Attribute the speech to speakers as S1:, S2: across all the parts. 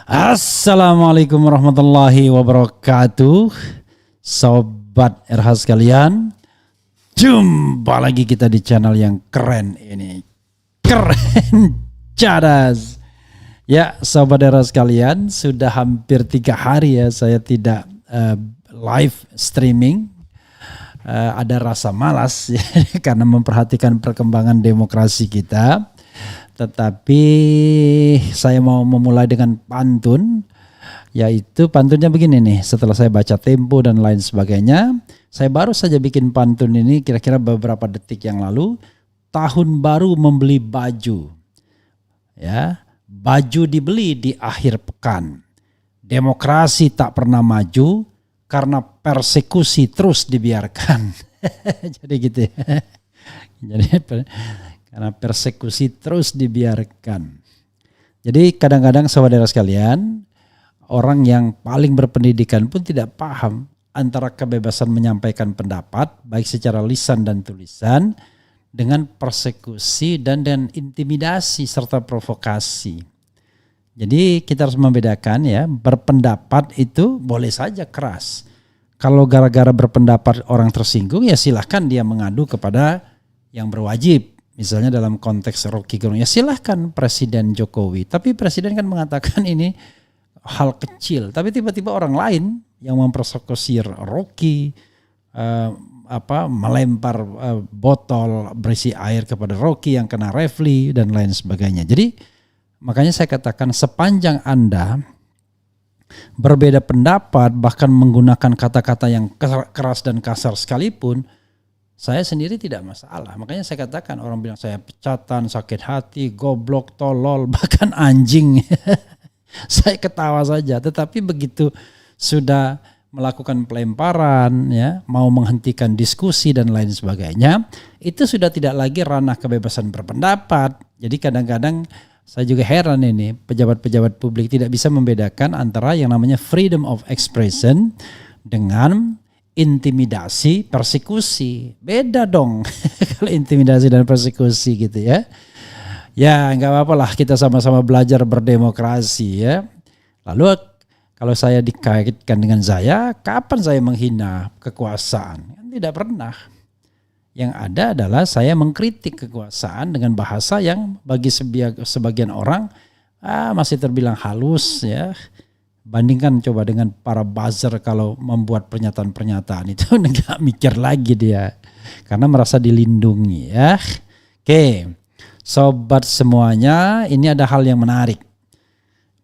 S1: Assalamualaikum warahmatullahi wabarakatuh. Sobat RH sekalian, jumpa lagi kita di channel yang keren ini. Keren cadas. Ya Sobat RH sekalian, sudah hampir 3 hari ya saya tidak live streaming. Ada rasa malas ya, karena memperhatikan perkembangan demokrasi kita. Tetapi saya mau memulai dengan pantun, yaitu pantunnya begini nih. Setelah saya baca tempo dan lain sebagainya, saya baru saja bikin pantun ini kira-kira beberapa detik yang lalu. Tahun baru membeli baju, ya, baju dibeli di akhir pekan. Demokrasi tak pernah maju karena persekusi terus dibiarkan. Jadi gitu ya. Jadi karena persekusi terus dibiarkan. Jadi kadang-kadang saudara sekalian, orang yang paling berpendidikan pun tidak paham antara kebebasan menyampaikan pendapat baik secara lisan dan tulisan dengan persekusi dan intimidasi serta provokasi. Jadi kita harus membedakan ya, berpendapat itu boleh saja keras. Kalau gara-gara berpendapat orang tersinggung ya silahkan dia mengadu kepada yang berwajib. Misalnya dalam konteks Rocky Gerung, ya silahkan Presiden Jokowi. Tapi Presiden kan mengatakan ini hal kecil. Tapi tiba-tiba orang lain yang mempersekusi Rocky, melempar botol berisi air kepada Rocky yang kena refli dan lain sebagainya. Jadi makanya saya katakan sepanjang Anda berbeda pendapat, bahkan menggunakan kata-kata yang keras dan kasar sekalipun, saya sendiri tidak masalah. Makanya saya katakan orang bilang saya pecatan, sakit hati, goblok, tolol, bahkan anjing. Saya ketawa saja. Tetapi begitu sudah melakukan pelemparan, ya, mau menghentikan diskusi dan lain sebagainya, itu sudah tidak lagi ranah kebebasan berpendapat. Jadi kadang-kadang saya juga heran ini, pejabat-pejabat publik tidak bisa membedakan antara yang namanya freedom of expression dengan intimidasi, persekusi. Beda dong kalau intimidasi dan persekusi gitu ya. Ya nggak apa-apa lah, kita sama-sama belajar berdemokrasi ya. Lalu kalau saya dikaitkan dengan saya, kapan saya menghina kekuasaan? Kan tidak pernah. Yang ada adalah saya mengkritik kekuasaan dengan bahasa yang bagi sebagian orang masih terbilang halus ya. Bandingkan coba dengan para buzzer kalau membuat pernyataan-pernyataan itu nggak mikir lagi dia. Karena merasa dilindungi ya. Oke, sobat semuanya, ini ada hal yang menarik.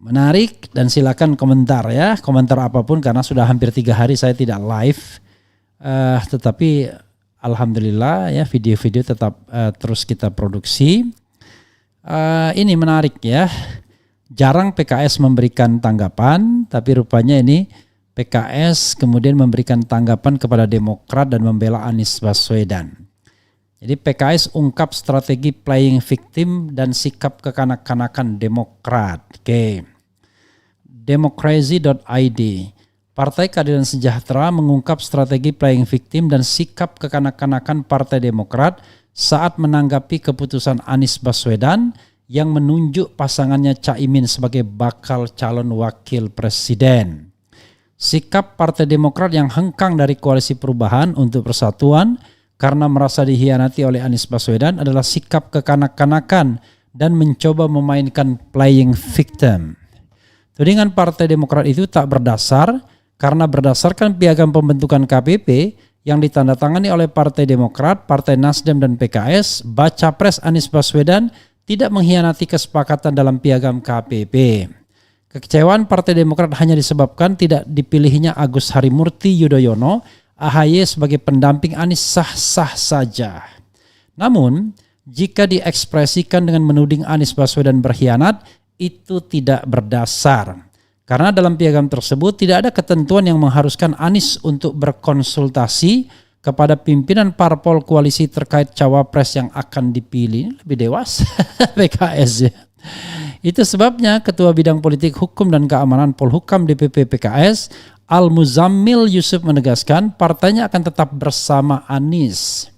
S1: Menarik dan silakan komentar ya. Komentar apapun karena sudah hampir 3 hari saya tidak live. Tetapi alhamdulillah ya video-video tetap terus kita produksi. Ini menarik ya. Jarang PKS memberikan tanggapan, tapi rupanya ini PKS kemudian memberikan tanggapan kepada Demokrat dan membela Anies Baswedan. Jadi PKS ungkap strategi playing victim dan sikap kekanak-kanakan Demokrat. Oke. Demokrasi.id. Partai Keadilan Sejahtera mengungkap strategi playing victim dan sikap kekanak-kanakan Partai Demokrat saat menanggapi keputusan Anies Baswedan yang menunjuk pasangannya Caimin sebagai bakal calon wakil presiden. Sikap Partai Demokrat yang hengkang dari Koalisi Perubahan untuk Persatuan karena merasa dihianati oleh Anies Baswedan adalah sikap kekanak-kanakan dan mencoba memainkan playing victim. Tudingan Partai Demokrat itu tak berdasar karena berdasarkan piagam pembentukan KPP yang ditandatangani oleh Partai Demokrat, Partai Nasdem dan PKS, baca pres Anies Baswedan tidak mengkhianati kesepakatan dalam piagam KPP. Kekecewaan Partai Demokrat hanya disebabkan tidak dipilihnya Agus Harimurti Yudhoyono, AHY sebagai pendamping Anies sah-sah saja. Namun, jika diekspresikan dengan menuding Anies Baswedan berkhianat, itu tidak berdasar. Karena dalam piagam tersebut tidak ada ketentuan yang mengharuskan Anies untuk berkonsultasi kepada pimpinan parpol koalisi terkait cawapres yang akan dipilih. Lebih dewasa PKS ya. Itu sebabnya Ketua Bidang Politik Hukum dan Keamanan Polhukam DPP PKS Al-Muzammil Yusuf menegaskan partainya akan tetap bersama Anies.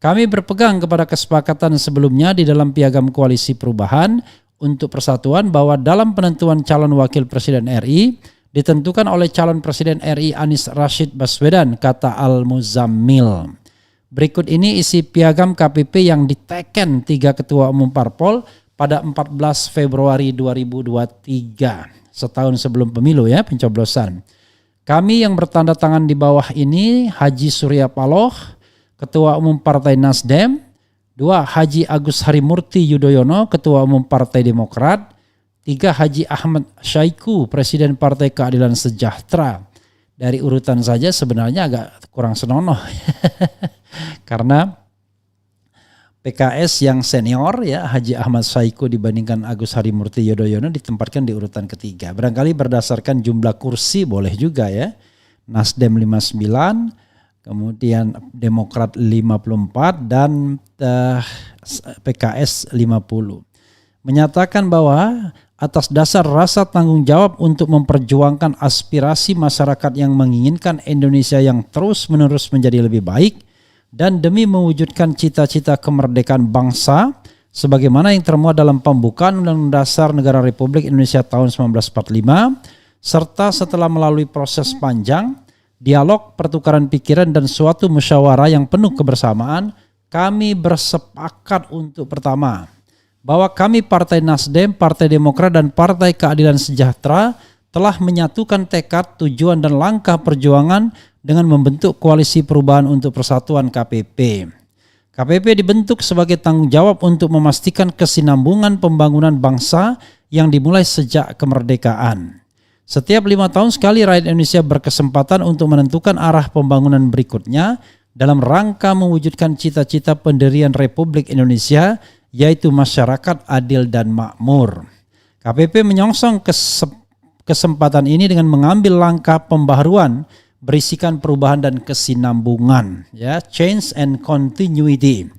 S1: Kami berpegang kepada kesepakatan sebelumnya di dalam piagam koalisi perubahan untuk Persatuan bahwa dalam penentuan calon wakil presiden RI ditentukan oleh calon presiden RI Anies Rashid Baswedan, kata Al-Muzammil. Berikut ini isi piagam KPP yang diteken 3 ketua umum parpol pada 14 Februari 2023, setahun sebelum pemilu ya, pencoblosan. Kami yang bertanda tangan di bawah ini Haji Surya Paloh, Ketua Umum Partai Nasdem. 2. Haji Agus Harimurti Yudhoyono, Ketua Umum Partai Demokrat. 3. Haji Ahmad Syaiqo, Presiden Partai Keadilan Sejahtera. Dari urutan saja sebenarnya agak kurang senonoh. Karena PKS yang senior ya, Haji Ahmad Syaiqo dibandingkan Agus Harimurti Yudhoyono ditempatkan di urutan ketiga. Barangkali berdasarkan jumlah kursi boleh juga ya. Nasdem 59, kemudian Demokrat 54 dan PKS 50. Menyatakan bahwa atas dasar rasa tanggung jawab untuk memperjuangkan aspirasi masyarakat yang menginginkan Indonesia yang terus-menerus menjadi lebih baik dan demi mewujudkan cita-cita kemerdekaan bangsa sebagaimana yang termuat dalam pembukaan Undang-Undang Dasar Negara Republik Indonesia tahun 1945 serta setelah melalui proses panjang, dialog, pertukaran pikiran dan suatu musyawarah yang penuh kebersamaan, kami bersepakat untuk pertama, bahwa kami Partai Nasdem, Partai Demokrat dan Partai Keadilan Sejahtera telah menyatukan tekad, tujuan dan langkah perjuangan dengan membentuk Koalisi Perubahan untuk Persatuan KPP. KPP dibentuk sebagai tanggung jawab untuk memastikan kesinambungan pembangunan bangsa yang dimulai sejak kemerdekaan. Setiap 5 tahun sekali rakyat Indonesia berkesempatan untuk menentukan arah pembangunan berikutnya dalam rangka mewujudkan cita-cita pendirian Republik Indonesia, yaitu masyarakat adil dan makmur. KPP menyongsong kesempatan ini dengan mengambil langkah pembaharuan berisikan perubahan dan kesinambungan, ya, change and continuity.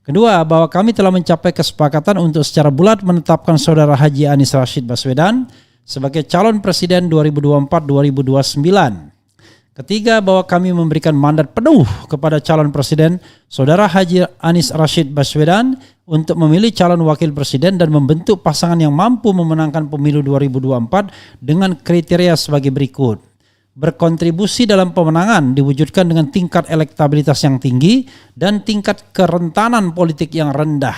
S1: Kedua, bahwa kami telah mencapai kesepakatan untuk secara bulat menetapkan Saudara Haji Anies Rashid Baswedan sebagai calon presiden 2024-2029. Ketiga, bahwa kami memberikan mandat penuh kepada calon presiden Saudara Haji Anies Rashid Baswedan untuk memilih calon wakil presiden dan membentuk pasangan yang mampu memenangkan pemilu 2024 dengan kriteria sebagai berikut. Berkontribusi dalam pemenangan diwujudkan dengan tingkat elektabilitas yang tinggi dan tingkat kerentanan politik yang rendah.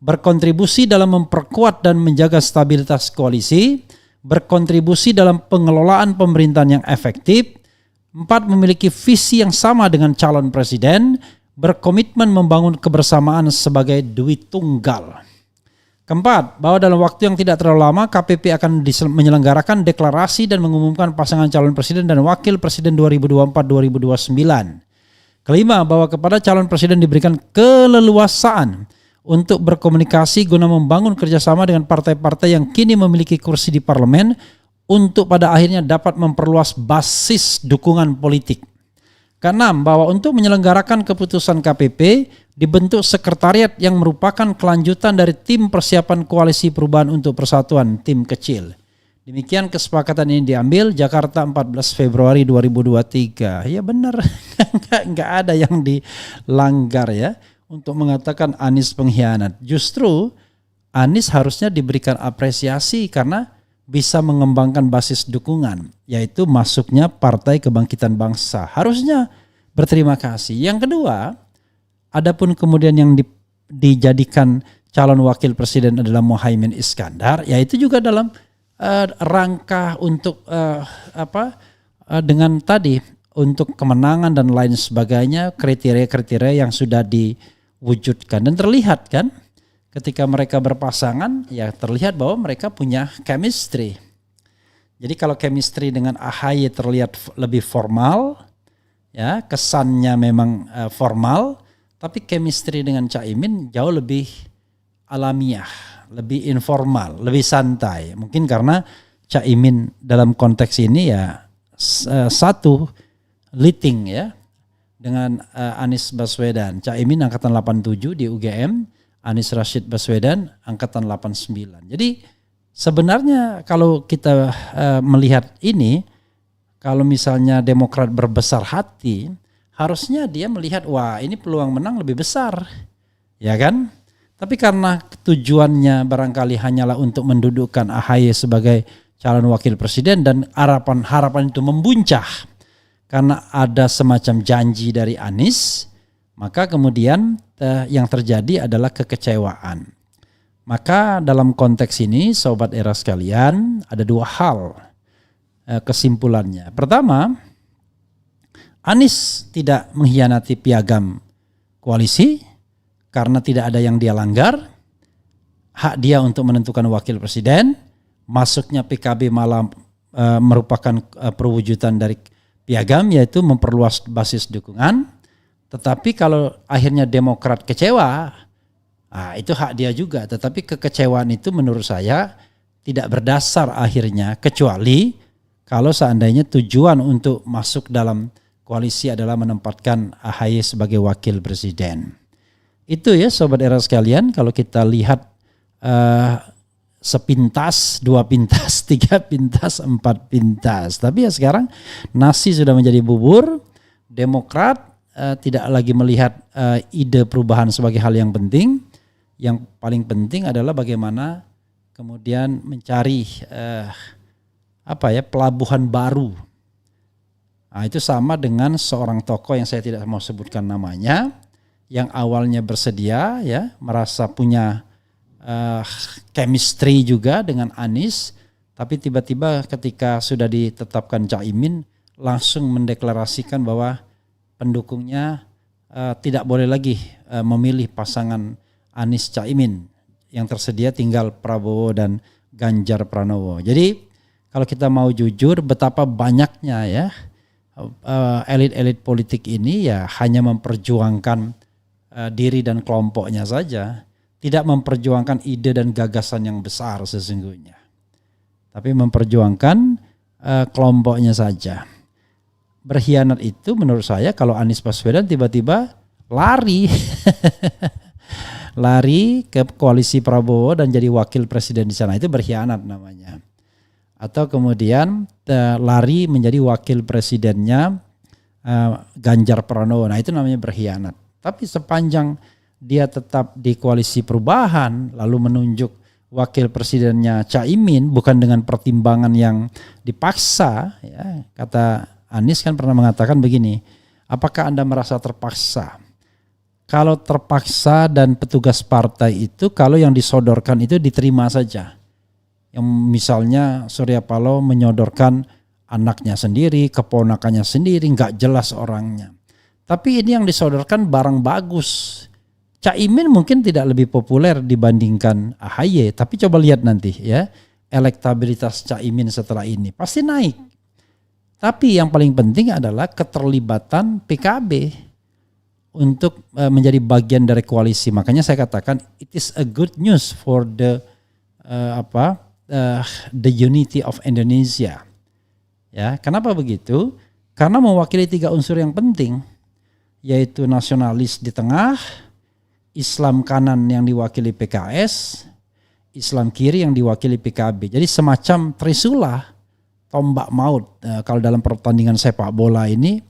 S1: Berkontribusi dalam memperkuat dan menjaga stabilitas koalisi. Berkontribusi dalam pengelolaan pemerintahan yang efektif. 4. Memiliki visi yang sama dengan calon presiden. Berkomitmen membangun kebersamaan sebagai duit tunggal. Keempat, bahwa dalam waktu yang tidak terlalu lama KPP akan menyelenggarakan deklarasi dan mengumumkan pasangan calon presiden dan wakil presiden 2024-2029. Kelima, bahwa kepada calon presiden diberikan keleluasaan untuk berkomunikasi guna membangun kerjasama dengan partai-partai yang kini memiliki kursi di parlemen untuk pada akhirnya dapat memperluas basis dukungan politik. Keenam, bahwa untuk menyelenggarakan keputusan KPP dibentuk sekretariat yang merupakan kelanjutan dari tim persiapan Koalisi Perubahan untuk Persatuan, tim kecil. Demikian kesepakatan ini diambil Jakarta 14 Februari 2023. Ya benar, nggak ada yang dilanggar ya untuk mengatakan Anies pengkhianat. Justru Anies harusnya diberikan apresiasi karena bisa mengembangkan basis dukungan, yaitu masuknya Partai Kebangkitan Bangsa. Harusnya berterima kasih. Yang kedua, adapun kemudian yang dijadikan calon wakil presiden adalah Muhaimin Iskandar, yaitu juga dalam rangka untuk dengan tadi untuk kemenangan dan lain sebagainya, kriteria-kriteria yang sudah diwujudkan dan terlihat kan. Ketika mereka berpasangan, ya terlihat bahwa mereka punya chemistry. Jadi kalau chemistry dengan AHY terlihat lebih formal, ya kesannya memang formal, tapi chemistry dengan Caimin jauh lebih alamiah, lebih informal, lebih santai. Mungkin karena Caimin dalam konteks ini ya satu leading ya dengan Anies Baswedan. Caimin angkatan 87 di UGM. Anies Rashid Baswedan angkatan 89. Jadi sebenarnya kalau kita melihat ini, kalau misalnya Demokrat berbesar hati, harusnya dia melihat wah ini peluang menang lebih besar. Ya kan? Tapi karena tujuannya barangkali hanyalah untuk mendudukkan AHY sebagai calon wakil presiden dan harapan itu membuncah karena ada semacam janji dari Anies, maka kemudian yang terjadi adalah kekecewaan. Maka dalam konteks ini Sobat Era sekalian, ada dua hal kesimpulannya. Pertama, Anies tidak mengkhianati piagam koalisi karena tidak ada yang dia langgar. Hak dia untuk menentukan wakil presiden. Masuknya PKB malah merupakan perwujudan dari piagam, yaitu memperluas basis dukungan. Tetapi kalau akhirnya Demokrat kecewa, itu hak dia juga. Tetapi kekecewaan itu menurut saya tidak berdasar akhirnya, kecuali kalau seandainya tujuan untuk masuk dalam koalisi adalah menempatkan AHY sebagai wakil presiden. Itu ya Sobat Era sekalian, kalau kita lihat sepintas, 2 pintas, 3 pintas, 4 pintas. Tapi ya sekarang nasi sudah menjadi bubur. Demokrat tidak lagi melihat ide perubahan sebagai hal yang penting. Yang paling penting adalah bagaimana kemudian mencari pelabuhan baru. Nah, itu sama dengan seorang tokoh yang saya tidak mau sebutkan namanya, yang awalnya bersedia ya merasa punya chemistry juga dengan Anies, tapi tiba-tiba ketika sudah ditetapkan Caimin langsung mendeklarasikan bahwa pendukungnya tidak boleh lagi memilih pasangan Anies Caimin, yang tersedia tinggal Prabowo dan Ganjar Pranowo. Jadi kalau kita mau jujur, betapa banyaknya ya elit-elit politik ini ya hanya memperjuangkan diri dan kelompoknya saja, tidak memperjuangkan ide dan gagasan yang besar sesungguhnya, tapi memperjuangkan kelompoknya saja. Berkhianat itu menurut saya kalau Anies Baswedan tiba-tiba lari lari ke koalisi Prabowo dan jadi wakil presiden di sana, itu berkhianat namanya. Atau kemudian lari menjadi wakil presidennya Ganjar Pranowo, nah itu namanya berkhianat. Tapi sepanjang dia tetap di koalisi perubahan lalu menunjuk wakil presidennya Caimin bukan dengan pertimbangan yang dipaksa ya, kata Anies kan pernah mengatakan begini, apakah Anda merasa terpaksa? Kalau terpaksa dan petugas partai itu kalau yang disodorkan itu diterima saja. Yang misalnya Surya Paloh menyodorkan anaknya sendiri, keponakannya sendiri, nggak jelas orangnya. Tapi ini yang disodorkan barang bagus. Caimin mungkin tidak lebih populer dibandingkan AHY, tapi coba lihat nanti ya, elektabilitas Caimin setelah ini pasti naik. Tapi yang paling penting adalah keterlibatan PKB untuk menjadi bagian dari koalisi. Makanya saya katakan it is a good news for the unity of Indonesia. Ya, kenapa begitu? Karena mewakili 3 unsur yang penting, yaitu nasionalis di tengah, Islam kanan yang diwakili PKS, Islam kiri yang diwakili PKB. Jadi semacam trisula, tombak maut. Kalau dalam pertandingan sepak bola ini,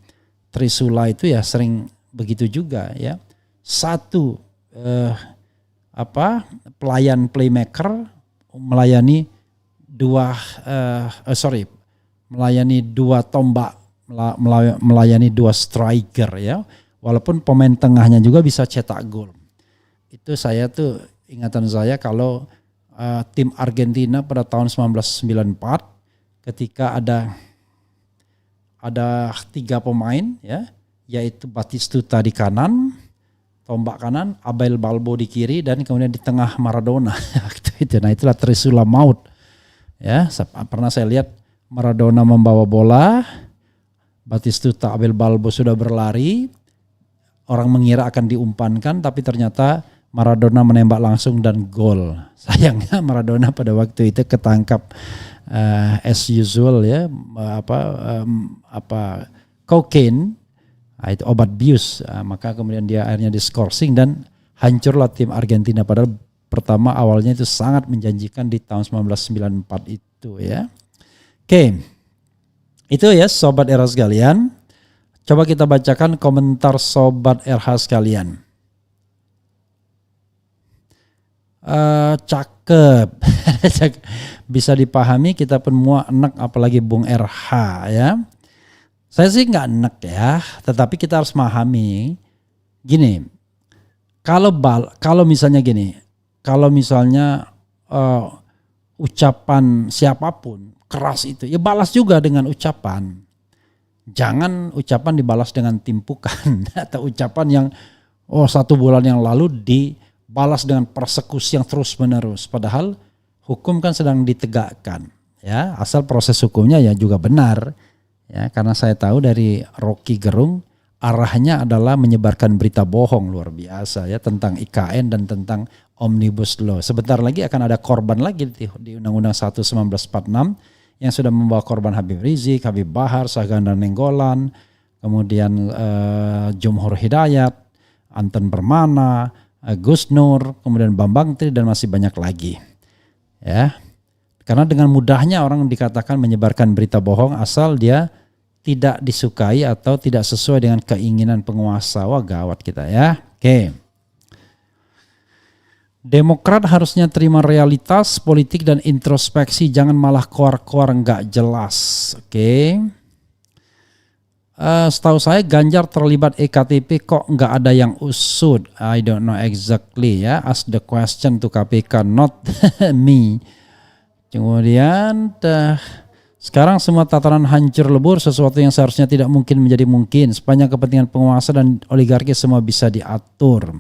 S1: trisula itu ya sering begitu juga ya. Satu pelayan playmaker melayani dua tombak, melayani 2 striker ya. Walaupun pemain tengahnya juga bisa cetak gol. Itu saya tuh ingatan saya kalau tim Argentina pada tahun 1994 ketika ada 3 pemain ya, yaitu Batistuta di kanan, tombak kanan, Abel Balbo di kiri, dan kemudian di tengah Maradona. Nah itulah trisula maut. Ya, pernah saya lihat Maradona membawa bola, Batistuta, Abel Balbo sudah berlari, orang mengira akan diumpankan, tapi ternyata Maradona menembak langsung dan gol. Sayangnya Maradona pada waktu itu ketangkap as usual ya, cocaine, itu obat bius, maka kemudian dia akhirnya diskorsing dan hancurlah tim Argentina. Padahal pertama awalnya itu sangat menjanjikan di tahun 1994 itu ya. Oke, itu ya Sobat RH sekalian. Coba kita bacakan komentar Sobat RH sekalian. cakep. Bisa dipahami, kita pun semua enak, apalagi Bung RH ya. Saya sih nggak enak ya, tetapi kita harus memahami gini. Kalau misalnya gini, kalau misalnya ucapan siapapun keras itu, ya balas juga dengan ucapan. Jangan ucapan dibalas dengan timpukan atau ucapan yang 1 bulan yang lalu dibalas dengan persekusi yang terus menerus. Padahal hukum kan sedang ditegakkan, ya. Asal proses hukumnya ya juga benar, ya. Karena saya tahu dari Rocky Gerung arahnya adalah menyebarkan berita bohong luar biasa ya tentang IKN dan tentang Omnibus Law. Sebentar lagi akan ada korban lagi di Undang-Undang 1 1946 yang sudah membawa korban Habib Rizik, Habib Bahar, Saganda Nenggolan, kemudian Jumhur Hidayat, Anton Permana, Gus Nur, kemudian Bambang Tri dan masih banyak lagi. Ya. Karena dengan mudahnya orang dikatakan menyebarkan berita bohong asal dia tidak disukai atau tidak sesuai dengan keinginan penguasa. Wah, gawat kita ya. Oke. Demokrat harusnya terima realitas politik dan introspeksi, jangan malah koar-koar nggak jelas. Oke. Setahu saya Ganjar terlibat EKTP kok nggak ada yang usut. I don't know exactly ya. Ask the question to KPK, not me. Kemudian sekarang semua tatanan hancur lebur, sesuatu yang seharusnya tidak mungkin menjadi mungkin. Sepanjang kepentingan penguasa dan oligarki semua bisa diatur.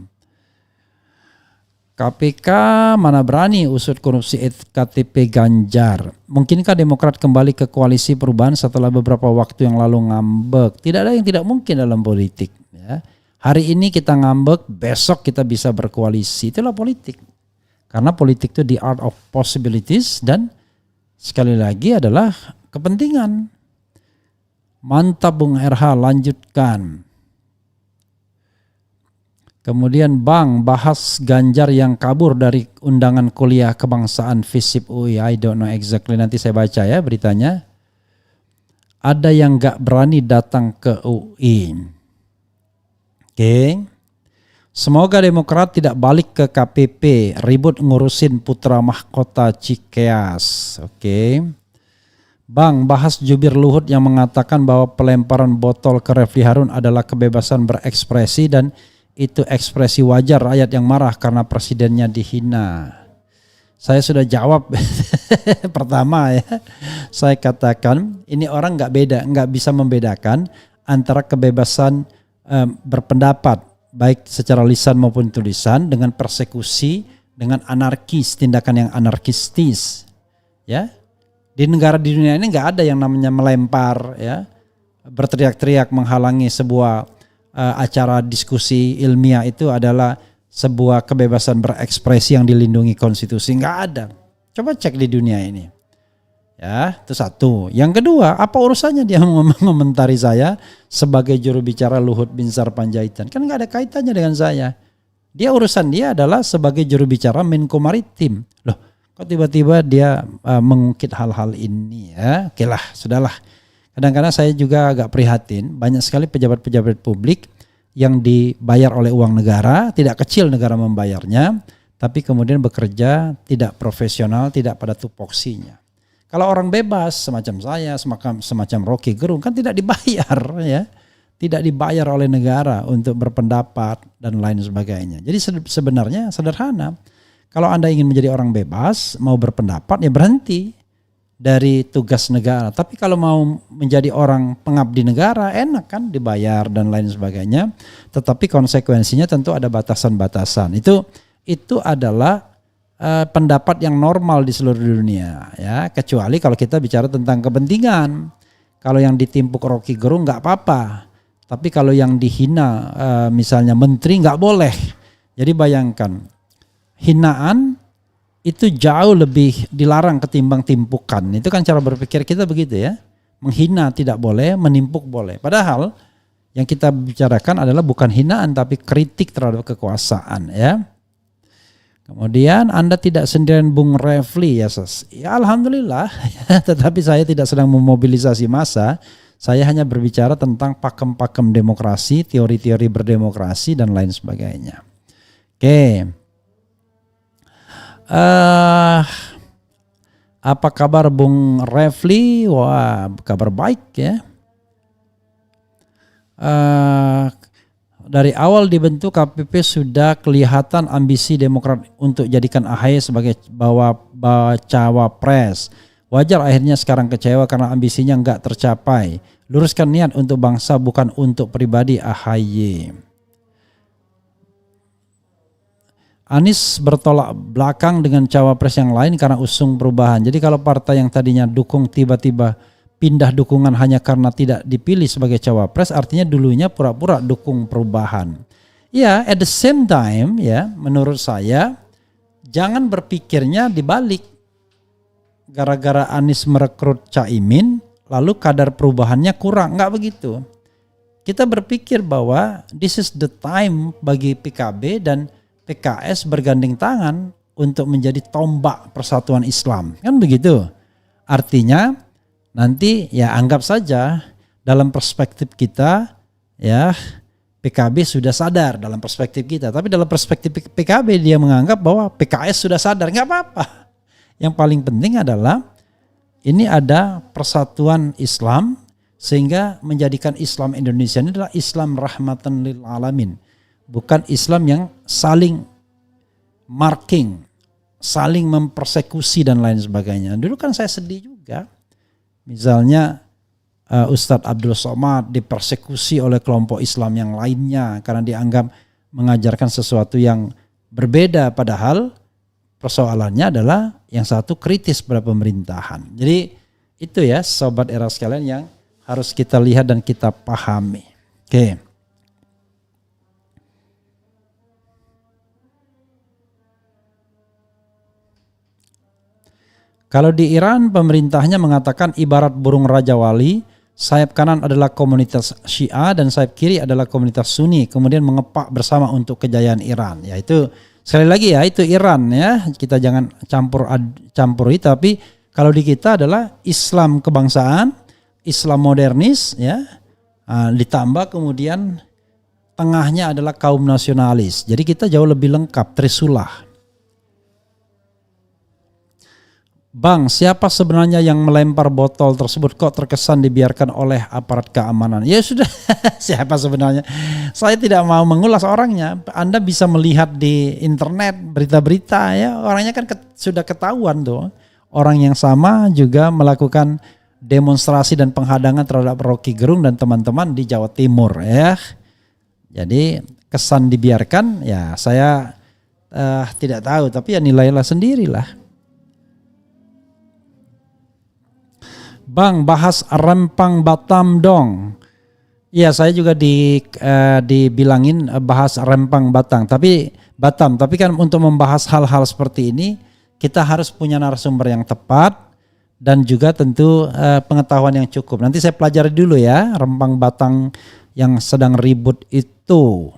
S1: KPK mana berani usut korupsi KTP Ganjar. Mungkinkah Demokrat kembali ke koalisi perubahan setelah beberapa waktu yang lalu ngambek? Tidak ada yang tidak mungkin dalam politik. Ya. Hari ini kita ngambek, besok kita bisa berkoalisi. Itulah politik. Karena politik itu the art of possibilities dan sekali lagi adalah kepentingan. Mantap Bung RH, lanjutkan. Kemudian Bang bahas Ganjar yang kabur dari undangan kuliah kebangsaan FISIP UI. I don't know exactly, nanti saya baca ya beritanya. Ada yang gak berani datang ke UI. Oke. Semoga Demokrat tidak balik ke KPP, ribut ngurusin putra mahkota Cikeas. Oke. Bang bahas jubir Luhut yang mengatakan bahwa pelemparan botol ke Refli Harun adalah kebebasan berekspresi dan itu ekspresi wajar rakyat yang marah karena presidennya dihina. Saya sudah jawab pertama ya. Saya katakan ini orang nggak bisa membedakan antara kebebasan berpendapat baik secara lisan maupun tulisan dengan persekusi, dengan anarkis, tindakan yang anarkistis. Ya, di negara di dunia ini nggak ada yang namanya melempar, ya, berteriak-teriak menghalangi sebuah acara diskusi ilmiah itu adalah sebuah kebebasan berekspresi yang dilindungi konstitusi. Nggak ada. Coba cek di dunia ini. Ya, itu satu. Yang kedua, apa urusannya dia mengomentari saya sebagai juru bicara Luhut Binsar Panjaitan? Kan nggak ada kaitannya dengan saya. Urusan dia adalah sebagai juru bicara Menko Maritim. Loh, kok tiba-tiba dia mengungkit hal-hal ini ya? Oke lah, sudahlah. Kadang-kadang saya juga agak prihatin, banyak sekali pejabat-pejabat publik yang dibayar oleh uang negara, tidak kecil negara membayarnya, tapi kemudian bekerja tidak profesional, tidak pada tupoksinya. Kalau orang bebas semacam saya, semacam Rocky Gerung kan tidak dibayar ya, tidak dibayar oleh negara untuk berpendapat dan lain sebagainya. Jadi sebenarnya sederhana, kalau Anda ingin menjadi orang bebas, mau berpendapat ya berhenti dari tugas negara. Tapi kalau mau menjadi orang pengabdi negara enak kan, dibayar dan lain sebagainya. Tetapi konsekuensinya tentu ada batasan-batasan. Itu adalah pendapat yang normal di seluruh dunia ya, kecuali kalau kita bicara tentang kepentingan. Kalau yang ditimpuk Rocky Gerung nggak apa-apa. Tapi kalau yang dihina misalnya menteri nggak boleh. Jadi bayangkan, hinaan itu jauh lebih dilarang ketimbang timpukan. Itu kan cara berpikir kita begitu ya. Menghina tidak boleh, menimpuk boleh. Padahal yang kita bicarakan adalah bukan hinaan tapi kritik terhadap kekuasaan ya. Kemudian Anda tidak sendirian Bung Refli ya. Ya alhamdulillah. Tetapi saya tidak sedang memobilisasi massa. Saya hanya berbicara tentang pakem-pakem demokrasi, teori-teori berdemokrasi dan lain sebagainya. Oke. Eh, Apa kabar Bung Refli? Wah, kabar baik ya. Dari awal dibentuk KPP sudah kelihatan ambisi Demokrat untuk jadikan AHY sebagai cawapres. Wajar akhirnya sekarang kecewa karena ambisinya nggak tercapai. Luruskan niat untuk bangsa bukan untuk pribadi AHY. Anies bertolak belakang dengan cawapres yang lain karena usung perubahan. Jadi kalau partai yang tadinya dukung tiba-tiba pindah dukungan hanya karena tidak dipilih sebagai cawapres, artinya dulunya pura-pura dukung perubahan. Ya, at the same time ya, menurut saya jangan berpikirnya dibalik. Gara-gara Anies merekrut Caimin, lalu kadar perubahannya kurang, nggak begitu. Kita berpikir bahwa this is the time bagi PKB dan PKS bergandeng tangan untuk menjadi tombak persatuan Islam. Kan begitu. Artinya nanti ya anggap saja dalam perspektif kita ya PKB sudah sadar dalam perspektif kita. Tapi dalam perspektif PKB dia menganggap bahwa PKS sudah sadar. Nggak apa-apa. Yang paling penting adalah ini ada persatuan Islam sehingga menjadikan Islam Indonesia ini adalah Islam rahmatan lil alamin. Bukan Islam yang saling marking, saling mempersekusi dan lain sebagainya. Dulu kan saya sedih juga. Misalnya Ustadz Abdul Somad dipersekusi oleh kelompok Islam yang lainnya karena dianggap mengajarkan sesuatu yang berbeda, padahal persoalannya adalah yang satu kritis pada pemerintahan. Jadi itu ya sobat era sekalian yang harus kita lihat dan kita pahami. Oke. Kalau di Iran pemerintahnya mengatakan ibarat burung Raja Wali, sayap kanan adalah komunitas Syiah dan sayap kiri adalah komunitas Sunni, kemudian mengepak bersama untuk kejayaan Iran. Ya itu sekali lagi ya itu Iran ya, kita jangan campuri, tapi kalau di kita adalah Islam kebangsaan, Islam modernis ya, ditambah kemudian tengahnya adalah kaum nasionalis. Jadi kita jauh lebih lengkap, trisulah. Bang, siapa sebenarnya yang melempar botol tersebut? Kok terkesan dibiarkan oleh aparat keamanan? Ya sudah, siapa sebenarnya? Saya tidak mau mengulas orangnya. Anda bisa melihat di internet berita-berita ya. Orangnya kan sudah ketahuan tuh. Orang yang sama juga melakukan demonstrasi dan penghadangan terhadap Rocky Gerung dan teman-teman di Jawa Timur ya. Jadi kesan dibiarkan ya saya tidak tahu, tapi ya nilailah sendirilah. Bang, bahas Rempang Batam dong. Iya, saya juga dibilangin bahas Rempang Batam. Tapi kan untuk membahas hal-hal seperti ini kita harus punya narasumber yang tepat dan juga tentu pengetahuan yang cukup. Nanti saya pelajari dulu ya Rempang Batam yang sedang ribut itu.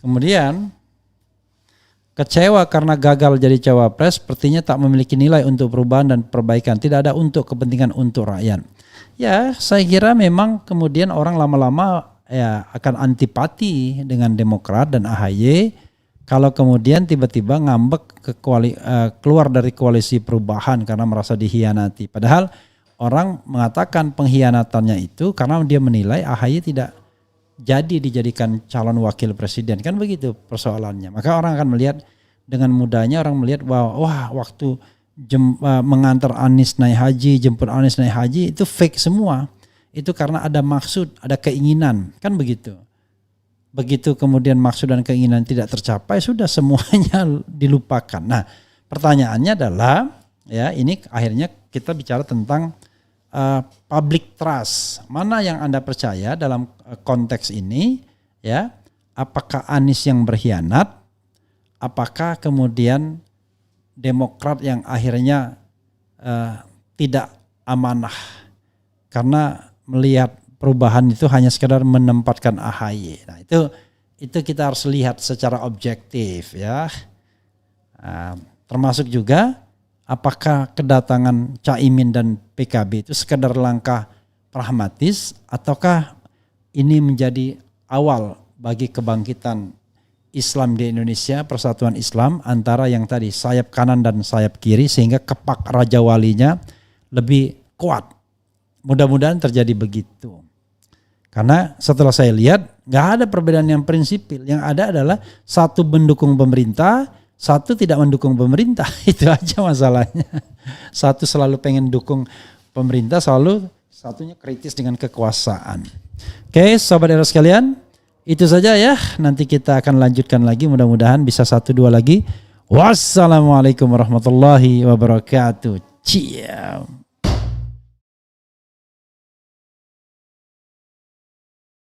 S1: Kemudian kecewa karena gagal jadi cawapres, sepertinya tak memiliki nilai untuk perubahan dan perbaikan. Tidak ada untuk kepentingan untuk rakyat. Ya, saya kira memang kemudian orang lama-lama ya akan antipati dengan Demokrat dan AHY kalau kemudian tiba-tiba ngambek keluar dari koalisi perubahan karena merasa dikhianati. Padahal orang mengatakan pengkhianatannya itu karena dia menilai AHY tidak jadi dijadikan calon wakil presiden, kan begitu persoalannya. Maka orang akan melihat dengan mudahnya, orang melihat wah waktu mengantar Anies naik haji, jemput Anies naik haji itu fake semua. Itu karena ada maksud, ada keinginan, kan begitu. Begitu kemudian maksud dan keinginan tidak tercapai, sudah semuanya dilupakan. Nah, pertanyaannya adalah ya ini akhirnya kita bicara tentang public trust. Mana yang Anda percaya dalam konteks ini ya? Apakah Anies yang berkhianat? Apakah kemudian Demokrat yang akhirnya tidak amanah karena melihat perubahan itu hanya sekedar menempatkan AHY. Nah, itu kita harus lihat secara objektif ya. Termasuk juga apakah kedatangan Caimin dan PKB itu sekedar langkah pragmatis ataukah ini menjadi awal bagi kebangkitan Islam di Indonesia, persatuan Islam antara yang tadi sayap kanan dan sayap kiri sehingga kepak Raja Walinya lebih kuat. Mudah-mudahan terjadi begitu. Karena setelah saya lihat nggak ada perbedaan yang prinsipil. Yang ada adalah satu mendukung pemerintah, satu tidak mendukung pemerintah. Itu aja masalahnya. Satu selalu pengen dukung pemerintah, satunya kritis dengan kekuasaan. Oke, Sobat Era sekalian, itu saja ya. Nanti kita akan lanjutkan lagi. Mudah-mudahan bisa 1-2 lagi. Wassalamualaikum warahmatullahi wabarakatuh. Ciao.